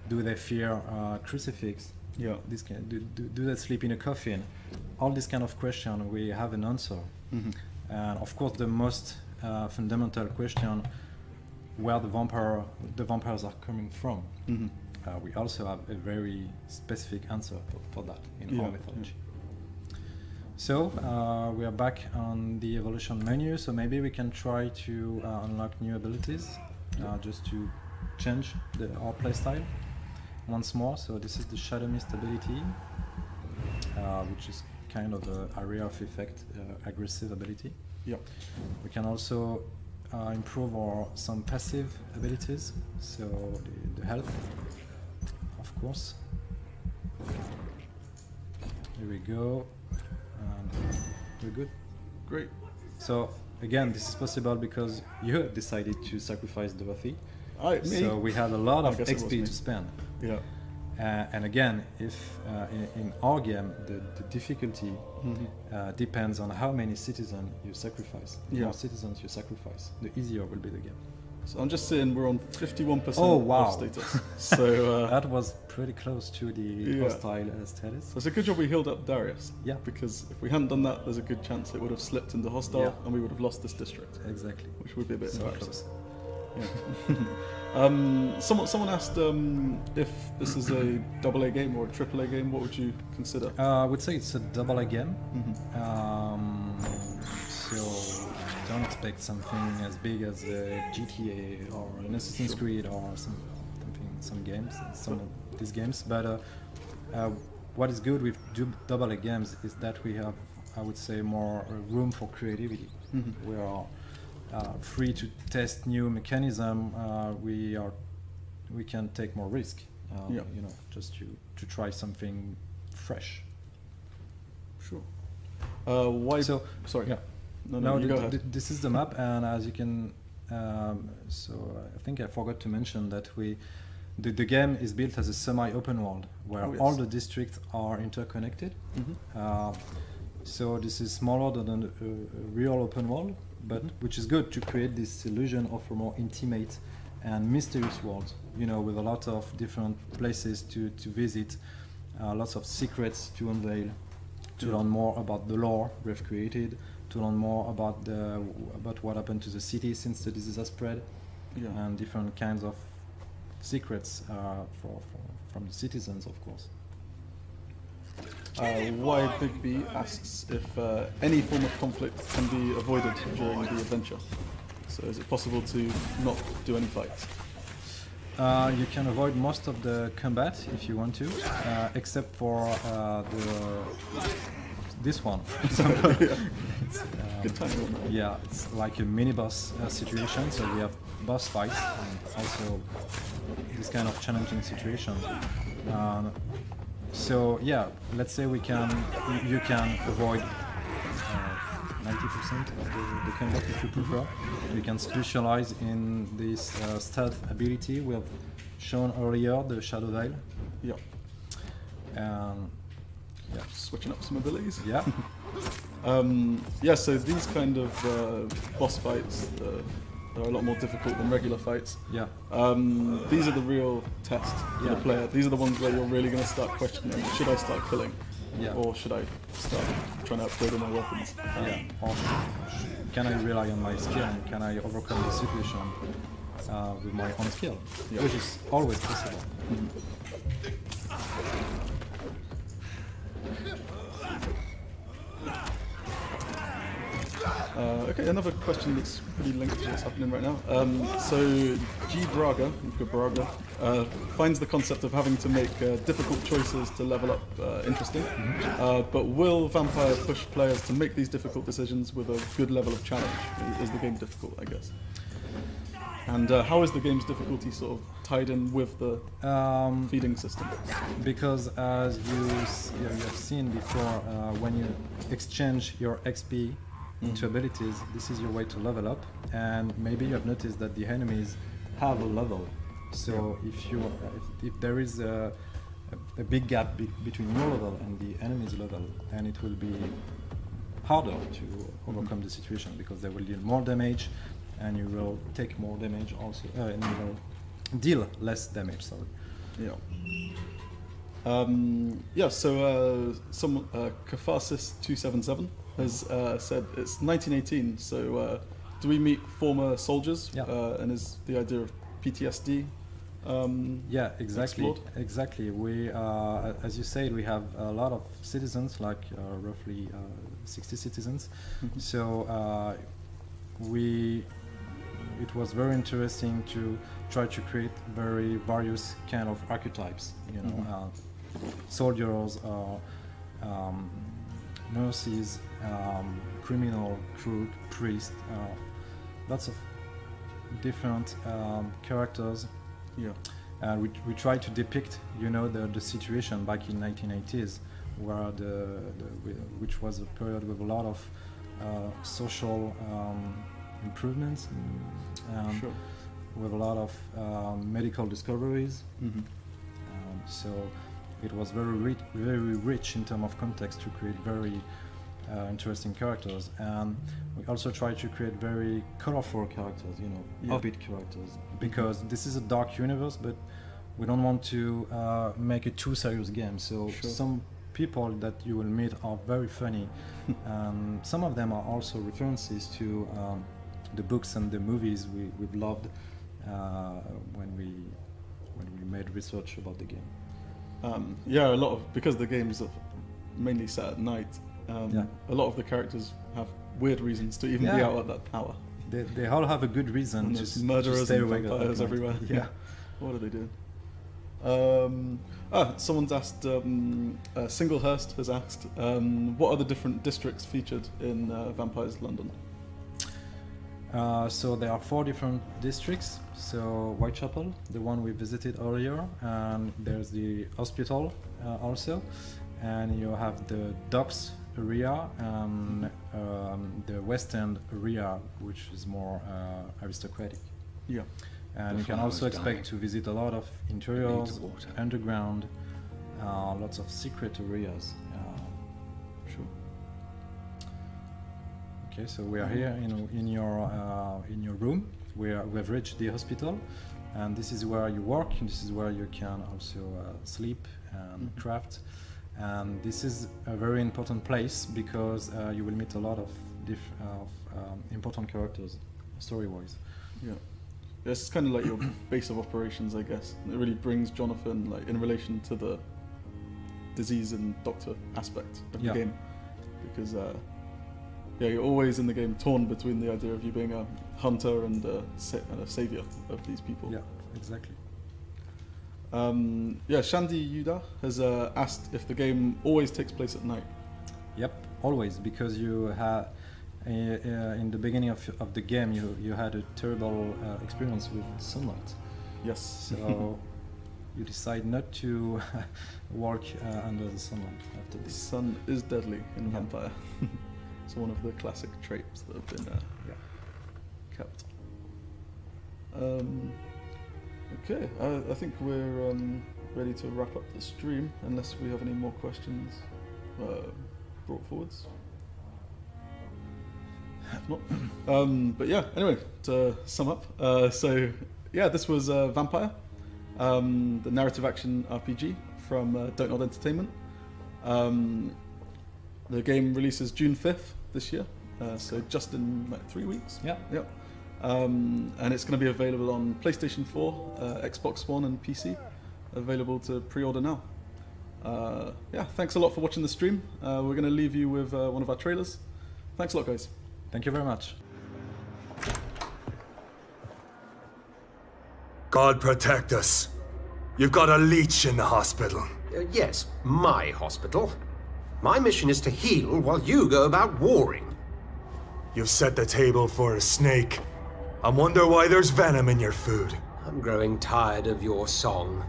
do they fear crucifix? Yeah. This kind, do they sleep in a coffin? All this kind of question, we have an answer. And of course, the most fundamental question, where the vampires are coming from. We also have a very specific answer for that in our mythology. So we are back on the evolution menu. So maybe we can try to unlock new abilities, just to change our playstyle once more. So this is the Shadow Mist ability, which is kind of an area of effect, aggressive ability. Yeah. We can also improve some passive abilities, so the health, of course. Here we go, and we're good. Great. So again, this is possible because you have decided to sacrifice Dorothy. Me? So we had a lot of guess it was me. XP to spend. Yeah. And again, if in our game the difficulty depends on how many citizens you sacrifice. The more citizens you sacrifice, the easier will be the game. So I'm just saying we're on 51% Oh, wow. of status. So That was pretty close to the hostile status. so it's a good job we healed up Darius. Yeah. Because if we hadn't done that, there's a good chance it would have slipped into hostile Yeah. and we would have lost this district, Exactly. which would be a bit So embarrassing. close. Yeah. Someone asked if this is a AA game or a AAA game. What would you consider? I would say it's a double A game. So don't expect something as big as a GTA or an Assassin's Creed or some of these games. But what is good with double A games is that we have, I would say, more room for creativity. We are free to test new mechanism. We can take more risk. Just to try something fresh. Sure. Why? So Sorry. yeah. No, you go ahead. This is the map, and as you can, so I think I forgot to mention that the game is built as a semi-open world where all the districts are interconnected. So this is smaller than a real open world, but which is good to create this illusion of a more intimate and mysterious world. With a lot of different places to visit, lots of secrets to unveil, to learn more about the lore we've created, to learn more about what happened to the city since the disease spread, and different kinds of secrets from the citizens, of course. Why Big B asks if any form of conflict can be avoided during the adventure. So is it possible to not do any fights? You can avoid most of the combat if you want to, except for this one. Good time. Yeah, it's like a mini boss situation. So we have boss fights and also this kind of challenging situation. So yeah, let's say you can avoid 90% of the combat if you prefer. You can specialize in this stealth ability we have shown earlier, the Shadow Veil. Yeah. Yeah. Switching up some abilities. Yeah. So these kind of boss fights are a lot more difficult than regular fights. Yeah. These are the real test for the player. These are the ones where you're really going to start questioning, should I start killing? Yeah. Or should I start trying to upgrade all my weapons? Yeah. Or can I rely on my skill? Can I overcome the situation with my own skill? Yeah. Which is always possible. Okay, another question that's pretty linked to what's happening right now. So G. Braga, finds the concept of having to make difficult choices to level up interesting. But will Vampire push players to make these difficult decisions with a good level of challenge? Is the game difficult, I guess? And how is the game's difficulty sort of tied in with the feeding system? Because as you have seen before, when you exchange your XP into abilities, this is your way to level up. And maybe you have noticed that the enemies have a level. So if there is a big gap between your level and the enemy's level, then it will be harder to overcome the situation, because they will deal more damage and you will take more damage also, and you will deal less damage. Sorry. Yeah. So some Catharsis 277 has said it's 1918. So do we meet former soldiers? Yeah. And is the idea of PTSD? Yeah, exactly. explored? Exactly. We, as you said, we have a lot of citizens, like roughly 60 citizens. So it was very interesting to try to create very various kind of archetypes. You know, soldiers, nurses, criminal, crook, priest, lots of different characters. Yeah. We try to depict, you know, the situation back in 1980s, where which was a period with a lot of social improvements, with a lot of medical discoveries. So it was very rich in terms of context to create very interesting characters, and we also try to create very colorful characters, you know, upbeat characters, because this is a dark universe, but we don't want to make a too serious game. So some people that you will meet are very funny. Some of them are also references to the books and the movies we've loved when we made research about the game. Yeah, because the games are mainly set at night. A lot of the characters have weird reasons to even be out at that hour. They all have a good reason And to there's murderers stay and awake vampires everywhere. Yeah. What are they doing? Someone's asked, Singlehurst has asked, what are the different districts featured in Vampires London? So there are 4 different districts. So Whitechapel, the one we visited earlier, and there's the hospital also, and you have the docks area and the West End area, which is more aristocratic. Yeah. And you can also expect to visit a lot of interiors, underground, lots of secret areas. Sure. Okay, so we are here in your room. We've reached the hospital, and this is where you work, and this is where you can also sleep and craft. And this is a very important place because you will meet a lot of important characters, story-wise. Yeah. It's kind of like your base of operations, I guess. It really brings Jonathan, like, in relation to the disease and doctor aspect of the game, because you're always in the game torn between the idea of you being a hunter and a savior of these people. Yeah, exactly. Shandy Yuda has asked if the game always takes place at night. Yep, always, because you had in the beginning of the game you had a terrible experience with sunlight. Yes. So you decide not to work under the sunlight after The this. sun is deadly in Vampire. It's one of the classic traits that have been kept. Okay, I think we're ready to wrap up the stream, unless we have any more questions brought forwards. If not. But yeah, anyway, to sum up, this was Vampire, the narrative action RPG from Dontnod Entertainment. The game releases June 5th this year, so just in like 3 weeks. Yeah. Yep. And it's going to be available on PlayStation 4, Xbox One, and PC. Available to pre-order now. Thanks a lot for watching the stream. We're going to leave you with one of our trailers. Thanks a lot, guys. Thank you very much. God protect us. You've got a leech in the hospital. Yes, my hospital. My mission is to heal while you go about warring. You've set the table for a snake. I wonder why there's venom in your food. I'm growing tired of your song.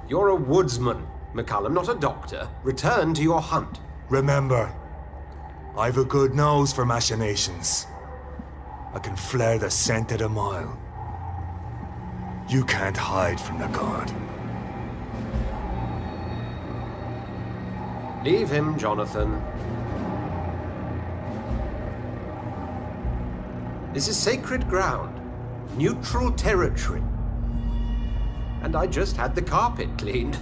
You're a woodsman, McCullum, not a doctor. Return to your hunt. Remember, I've a good nose for machinations. I can flare the scent at a mile. You can't hide from the god. Leave him, Jonathan. This is sacred ground. Neutral territory. And I just had the carpet cleaned.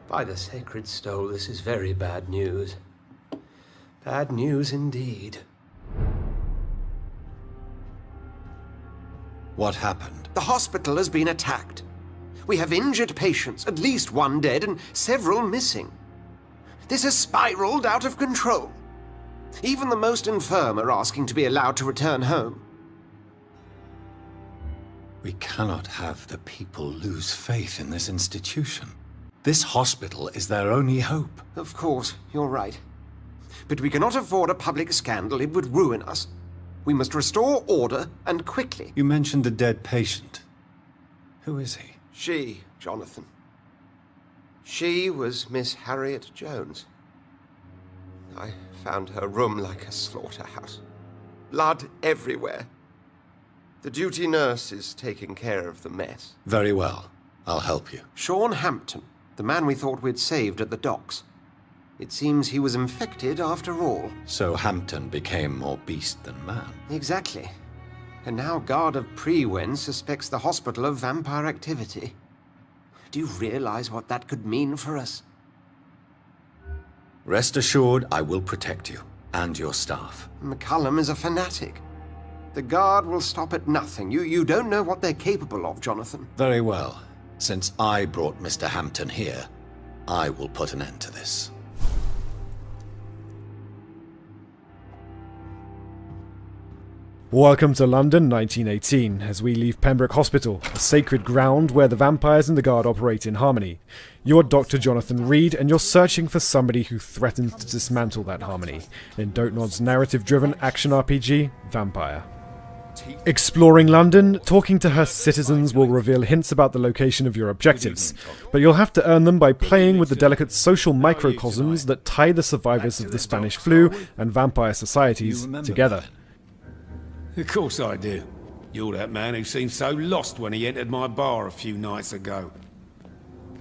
By the sacred stole, this is very bad news. Bad news indeed. What happened? The hospital has been attacked. We have injured patients, at least one dead and several missing. This has spiraled out of control. Even the most infirm are asking to be allowed to return home. We cannot have the people lose faith in this institution. This hospital is their only hope. Of course, you're right. But we cannot afford a public scandal. It would ruin us. We must restore order, and quickly. You mentioned a dead patient. Who is he? She, Jonathan. She was Miss Harriet Jones. I found her room like a slaughterhouse. Blood everywhere. The duty nurse is taking care of the mess. Very well. I'll help you. Sean Hampton, the man we thought we'd saved at the docks. It seems he was infected after all. So Hampton became more beast than man. Exactly. And now Guard of Prewen suspects the hospital of vampire activity. Do you realize what that could mean for us? Rest assured, I will protect you and your staff. McCullum is a fanatic. The Guard will stop at nothing. You don't know what they're capable of, Jonathan. Very well. Since I brought Mr. Hampton here, I will put an end to this. Welcome to London 1918, as we leave Pembroke Hospital, a sacred ground where the vampires and the Guard operate in harmony. You're Dr. Jonathan Reed, and you're searching for somebody who threatens to dismantle that harmony in Dontnod's narrative-driven action RPG, Vampyr. Exploring London, talking to her citizens will reveal hints about the location of your objectives, but you'll have to earn them by playing with the delicate social microcosms that tie the survivors of the Spanish flu and vampire societies together. Of course I do. You're that man who seemed so lost when he entered my bar a few nights ago.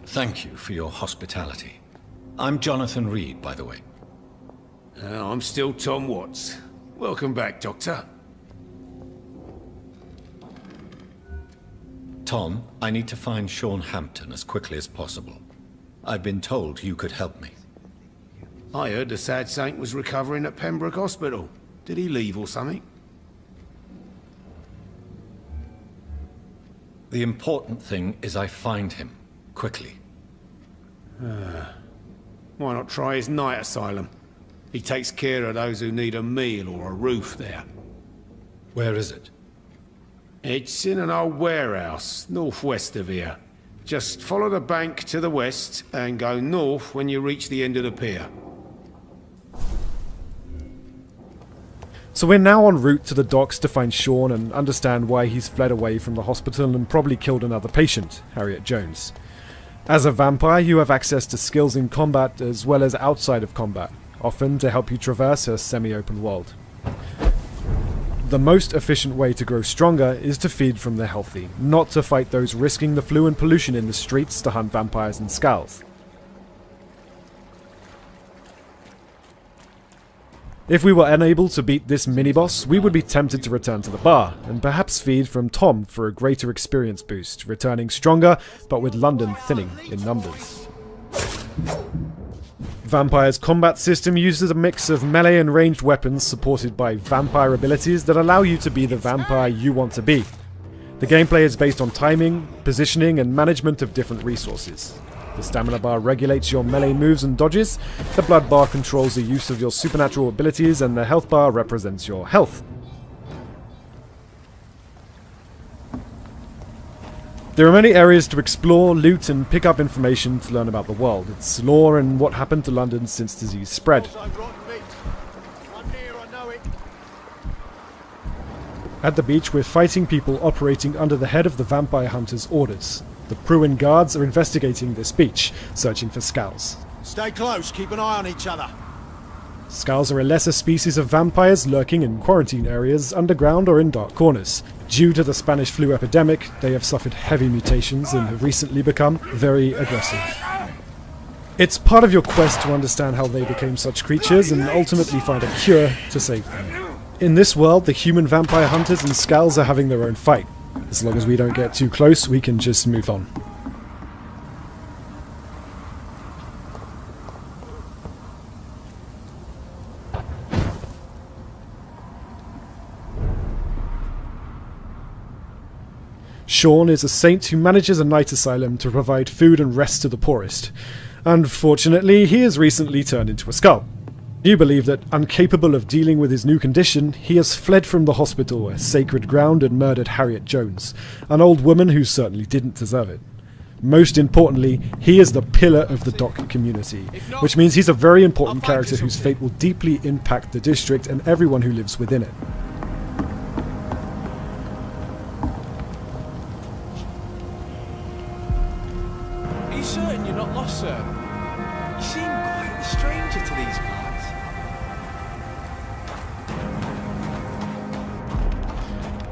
Thank you for your hospitality. I'm Jonathan Reed, by the way. I'm still Tom Watts. Welcome back, Doctor. Tom, I need to find Sean Hampton as quickly as possible. I've been told you could help me. I heard the sad saint was recovering at Pembroke Hospital. Did he leave or something? The important thing is I find him, quickly. Why not try his night asylum? He takes care of those who need a meal or a roof there. Where is it? It's in an old warehouse, northwest of here. Just follow the bank to the west and go north when you reach the end of the pier. So we're now en route to the docks to find Sean and understand why he's fled away from the hospital and probably killed another patient, Harriet Jones. As a vampire, you have access to skills in combat as well as outside of combat, often to help you traverse her semi-open world. The most efficient way to grow stronger is to feed from the healthy, not to fight those risking the flu and pollution in the streets to hunt vampires and skulls. If we were unable to beat this mini-boss, we would be tempted to return to the bar, and perhaps feed from Tom for a greater experience boost, returning stronger, but with London thinning in numbers. Vampyr's combat system uses a mix of melee and ranged weapons supported by vampire abilities that allow you to be the vampire you want to be. The gameplay is based on timing, positioning, and management of different resources. The stamina bar regulates your melee moves and dodges, the blood bar controls the use of your supernatural abilities, and the health bar represents your health. There are many areas to explore, loot, and pick up information to learn about the world, its lore, and what happened to London since disease spread. At the beach, we're fighting people operating under the head of the vampire hunters' orders. The Pruin guards are investigating this beach, searching for Scows. Stay close, keep an eye on each other. Scows are a lesser species of vampires lurking in quarantine areas, underground or in dark corners. Due to the Spanish flu epidemic, they have suffered heavy mutations and have recently become very aggressive. It's part of your quest to understand how they became such creatures and ultimately find a cure to save them. In this world, the human vampire hunters and Scows are having their own fight. As long as we don't get too close, we can just move on. Sean is a saint who manages a night asylum to provide food and rest to the poorest. Unfortunately, he has recently turned into a skull. You believe that, incapable of dealing with his new condition, he has fled from the hospital, a sacred ground, and murdered Harriet Jones, an old woman who certainly didn't deserve it. Most importantly, he is the pillar of the dock community, which means he's a very important character whose fate will deeply impact the district and everyone who lives within it. Are you certain you're not lost, sir? You seem quite a stranger to these parts.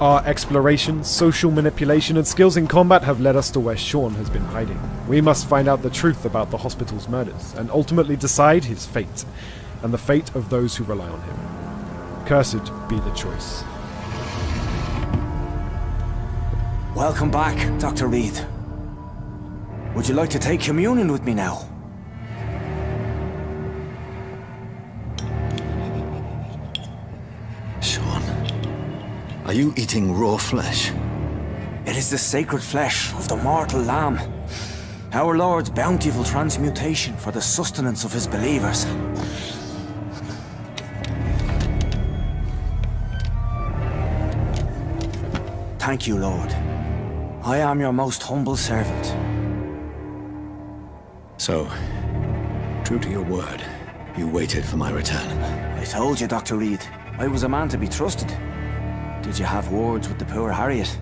Our exploration, social manipulation, and skills in combat have led us to where Sean has been hiding. We must find out the truth about the hospital's murders, and ultimately decide his fate, and the fate of those who rely on him. Cursed be the choice. Welcome back, Dr. Reed. Would you like to take communion with me now? Sean, are you eating raw flesh? It is the sacred flesh of the mortal lamb. Our Lord's bountiful transmutation for the sustenance of his believers. Thank you, Lord. I am your most humble servant. So, true to your word, you waited for my return. I told you, Dr. Reed, I was a man to be trusted. Did you have words with the poor Harriet?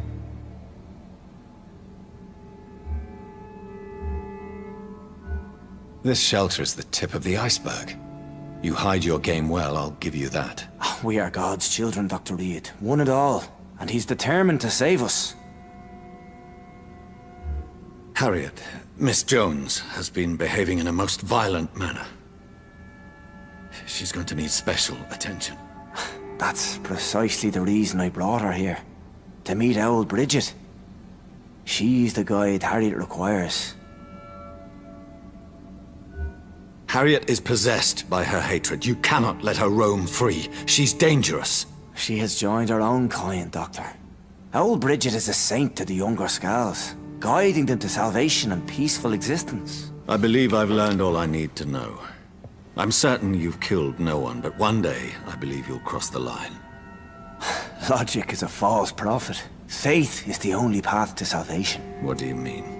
This shelter's the tip of the iceberg. You hide your game well, I'll give you that. We are God's children, Dr. Reed, one and all, and he's determined to save us. Harriet, Miss Jones, has been behaving in a most violent manner. She's going to need special attention. That's precisely the reason I brought her here. To meet old Bridget. She's the guide Harriet requires. Harriet is possessed by her hatred. You cannot let her roam free. She's dangerous. She has joined her own kind, Doctor. Old Bridget is a saint to the younger Scows, guiding them to salvation and peaceful existence. I believe I've learned all I need to know. I'm certain you've killed no one, but one day I believe you'll cross the line. Logic is a false prophet. Faith is the only path to salvation. What do you mean?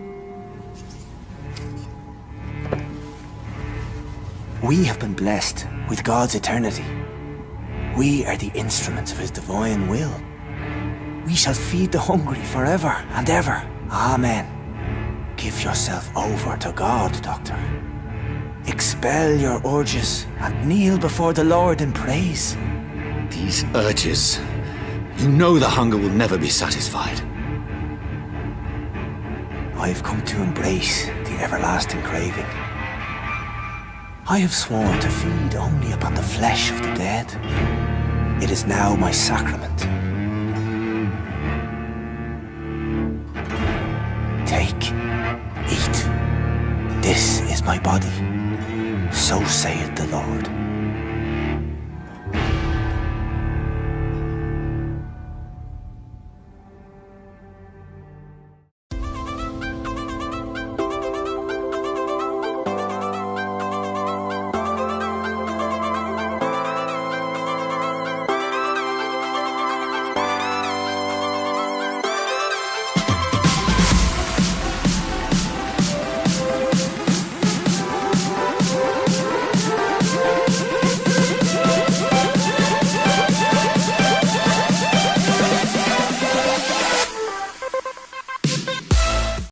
We have been blessed with God's eternity. We are the instruments of his divine will. We shall feed the hungry forever and ever. Amen. Give yourself over to God, Doctor. Expel your urges and kneel before the Lord in praise. These urges. You know the hunger will never be satisfied. I have come to embrace the everlasting craving. I have sworn to feed only upon the flesh of the dead. It is now my sacrament. Take, eat. This is my body. So saith the Lord.